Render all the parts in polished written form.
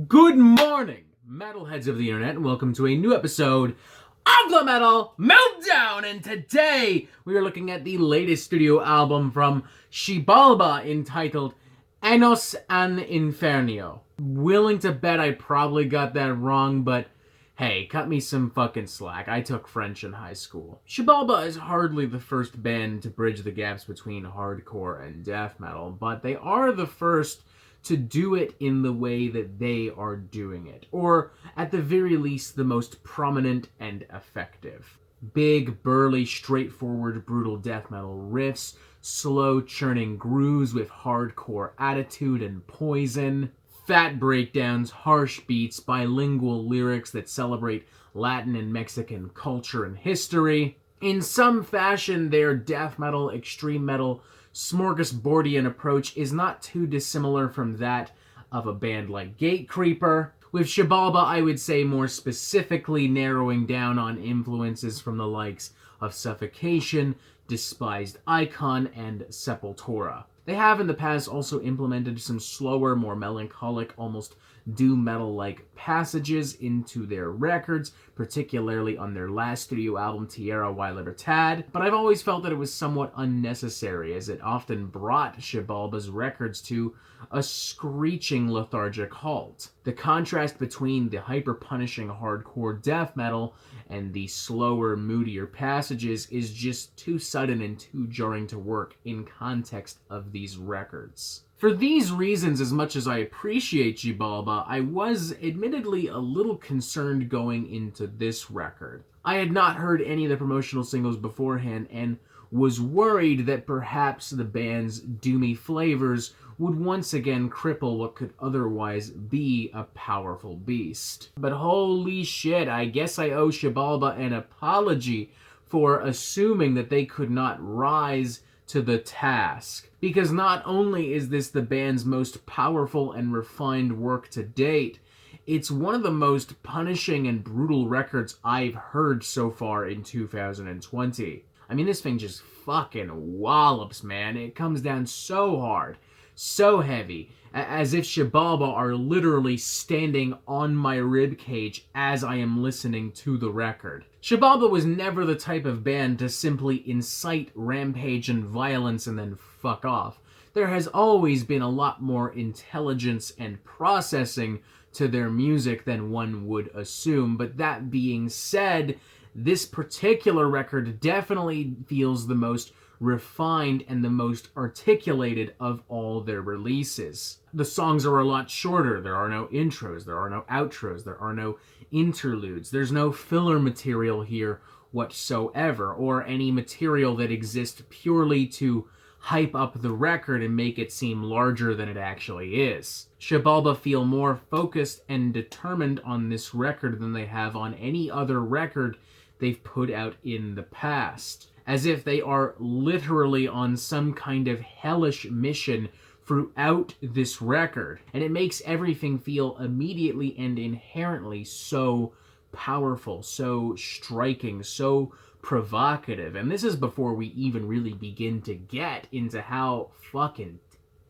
Good morning, metalheads of the internet, and welcome to a new episode of the Metal Meltdown. And today we are looking at the latest studio album from Xibalba entitled Años and Infierno. Willing to bet I probably got that wrong, but hey, cut me some fucking slack. I took French in high school. Xibalba is hardly the first band to bridge the gaps between hardcore and death metal, but they are the first to do it in the way that they are doing it, or at the very least the most prominent and effective. Big, burly, straightforward, brutal death metal riffs, slow churning grooves with hardcore attitude and poison, fat breakdowns, harsh beats, bilingual lyrics that celebrate Latin and Mexican culture and history. In some fashion, their death metal, extreme metal, smorgasbordian approach is not too dissimilar from that of a band like Gatecreeper, with Xibalba, I would say, more specifically narrowing down on influences from the likes of Suffocation, Despised Icon, and Sepultura. They have in the past also implemented some slower, more melancholic, almost doom metal-like passages into their records, particularly on their last studio album, Tierra y Libertad, but I've always felt that it was somewhat unnecessary, as it often brought Xibalba's records to a screeching lethargic halt. The contrast between the hyper-punishing hardcore death metal and the slower, moodier passages is just too sudden and too jarring to work in context of these records. For these reasons, as much as I appreciate Xibalba, I was admittedly a little concerned going into this record. I had not heard any of the promotional singles beforehand and was worried that perhaps the band's doomy flavors would once again cripple what could otherwise be a powerful beast. But holy shit, I guess I owe Xibalba an apology for assuming that they could not rise to the task. Because not only is this the band's most powerful and refined work to date, it's one of the most punishing and brutal records I've heard so far in 2020. I mean, this thing just fucking wallops, man. It comes down so hard, so heavy, as if Xibalba are literally standing on my ribcage as I am listening to the record. Xibalba was never the type of band to simply incite rampage and violence and then fuck off. There has always been a lot more intelligence and processing to their music than one would assume, but that being said, this particular record definitely feels the most refined and the most articulated of all their releases. The songs are a lot shorter. There are no intros, there are no outros, there are no interludes. There's no filler material here whatsoever, or any material that exists purely to hype up the record and make it seem larger than it actually is. Xibalba feel more focused and determined on this record than they have on any other record they've put out in the past, as if they are literally on some kind of hellish mission throughout this record, and it makes everything feel immediately and inherently so powerful, so striking, so provocative. And this is before we even really begin to get into how fucking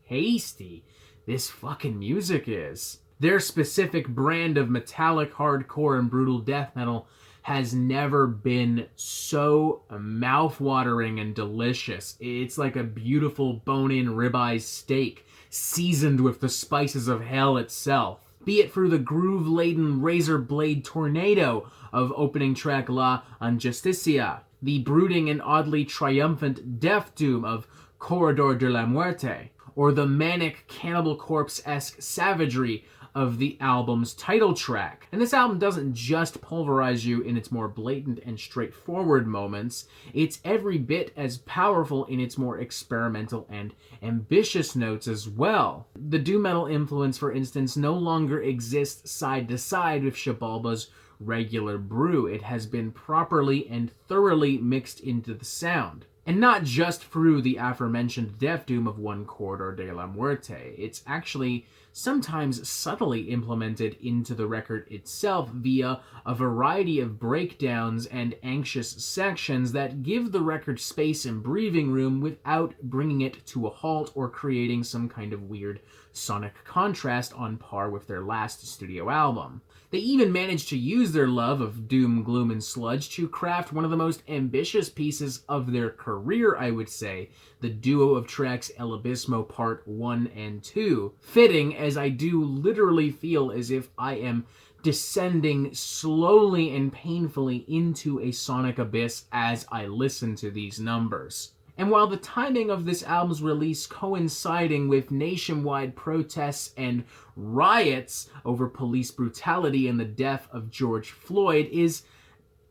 tasty this fucking music is. Their specific brand of metallic hardcore and brutal death metal has never been so mouth-watering and delicious. It's like a beautiful bone-in ribeye steak, seasoned with the spices of hell itself. Be it through the groove-laden razor blade tornado of opening track La Injusticia, the brooding and oddly triumphant death doom of Corredor de la Muerte, or the manic Cannibal Corpse-esque savagery of the album's title track. And this album doesn't just pulverize you in its more blatant and straightforward moments, it's every bit as powerful in its more experimental and ambitious notes as well. The doom metal influence, for instance, no longer exists side to side with Xibalba's regular brew. It has been properly and thoroughly mixed into the sound. And not just through the aforementioned death doom of One Corridor de la Muerte. It's actually sometimes subtly implemented into the record itself via a variety of breakdowns and anxious sections that give the record space and breathing room without bringing it to a halt or creating some kind of weird sonic contrast on par with their last studio album. They even managed to use their love of doom, gloom, and sludge to craft one of the most ambitious pieces of their career, I would say, the duo of tracks El Abismo Part 1 and 2, fitting as I do literally feel as if I am descending slowly and painfully into a sonic abyss as I listen to these numbers. And while the timing of this album's release coinciding with nationwide protests and riots over police brutality and the death of George Floyd is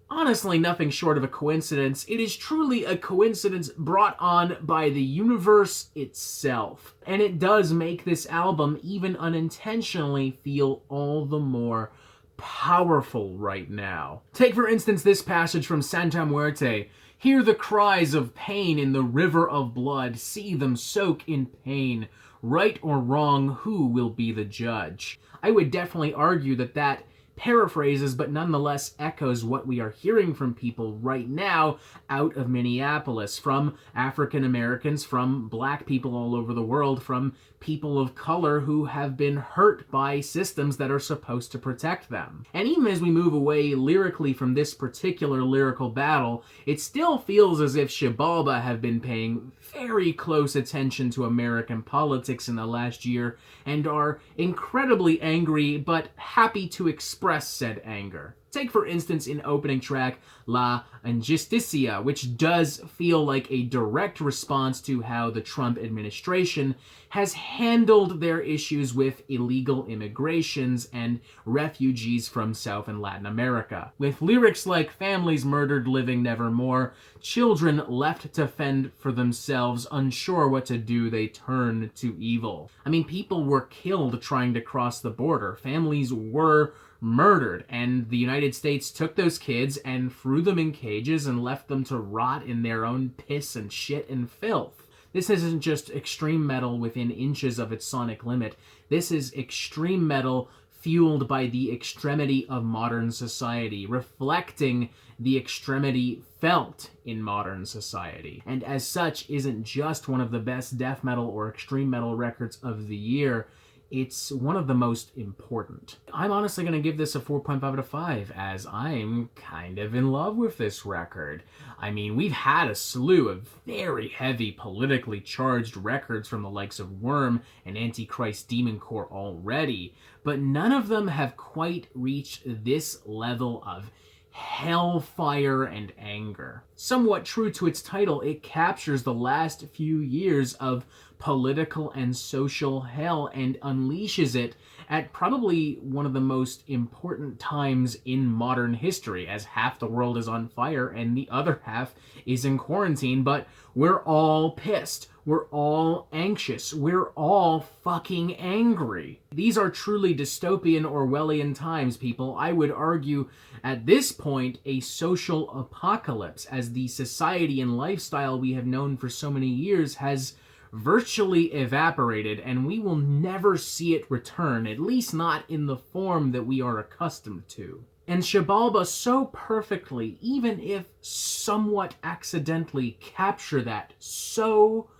honestly nothing short of a coincidence, it is truly a coincidence brought on by the universe itself. And it does make this album, even unintentionally, feel all the more powerful right now. Take for instance this passage from Santa Muerte. Hear the cries of pain in the river of blood, see them soak in pain. Right or wrong, who will be the judge? I would definitely argue that paraphrases but nonetheless echoes what we are hearing from people right now out of Minneapolis, from African Americans, from black people all over the world, from people of color who have been hurt by systems that are supposed to protect them. And even as we move away lyrically from this particular lyrical battle, it still feels as if Xibalba have been paying very close attention to American politics in the last year and are incredibly angry but happy to express said anger. Take, for instance, in opening track La Injusticia, which does feel like a direct response to how the Trump administration has handled their issues with illegal immigrations and refugees from South and Latin America. With lyrics like families murdered living nevermore, children left to fend for themselves, unsure what to do, they turn to evil. I mean, people were killed trying to cross the border. Families were murdered, and the United States took those kids and threw them in cages and left them to rot in their own piss and shit and filth. This isn't just extreme metal within inches of its sonic limit. This is extreme metal fueled by the extremity of modern society, reflecting the extremity felt in modern society. And as such, isn't just one of the best death metal or extreme metal records of the year, it's one of the most important. I'm honestly going to give this a 4.5 out of 5, as I'm kind of in love with this record. I mean, we've had a slew of very heavy, politically charged records from the likes of Worm and Antichrist Demoncore already, but none of them have quite reached this level of hellfire and anger. Somewhat true to its title, it captures the last few years of political and social hell and unleashes it at probably one of the most important times in modern history, as half the world is on fire and the other half is in quarantine, but we're all pissed. We're all anxious. We're all fucking angry. These are truly dystopian Orwellian times, people. I would argue at this point a social apocalypse, as the society and lifestyle we have known for so many years has virtually evaporated, and we will never see it return, at least not in the form that we are accustomed to. And Xibalba so perfectly, even if somewhat accidentally, capture that so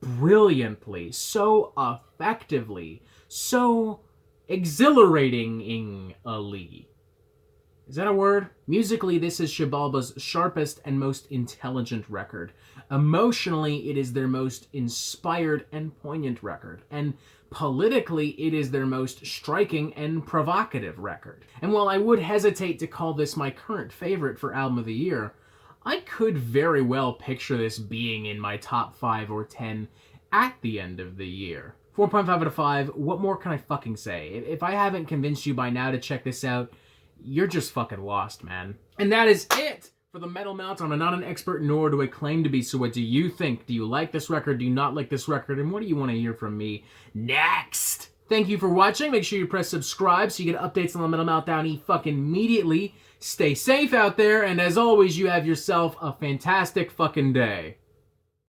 brilliantly, so effectively, so exhilaratingly. Is that a word? Musically, this is Xibalba's sharpest and most intelligent record. Emotionally, it is their most inspired and poignant record. And politically, it is their most striking and provocative record. And while I would hesitate to call this my current favorite for Album of the Year, I could very well picture this being in my top 5 or 10 at the end of the year. 4.5 out of 5, what more can I fucking say? If I haven't convinced you by now to check this out, you're just fucking lost, man. And that is it for the Metal Meltdown. I'm not an expert, nor do I claim to be, so what do you think? Do you like this record? Do you not like this record? And what do you want to hear from me next? Thank you for watching. Make sure you press subscribe so you get updates on the Metal Meltdown fucking immediately. Stay safe out there, and as always, you have yourself a fantastic fucking day.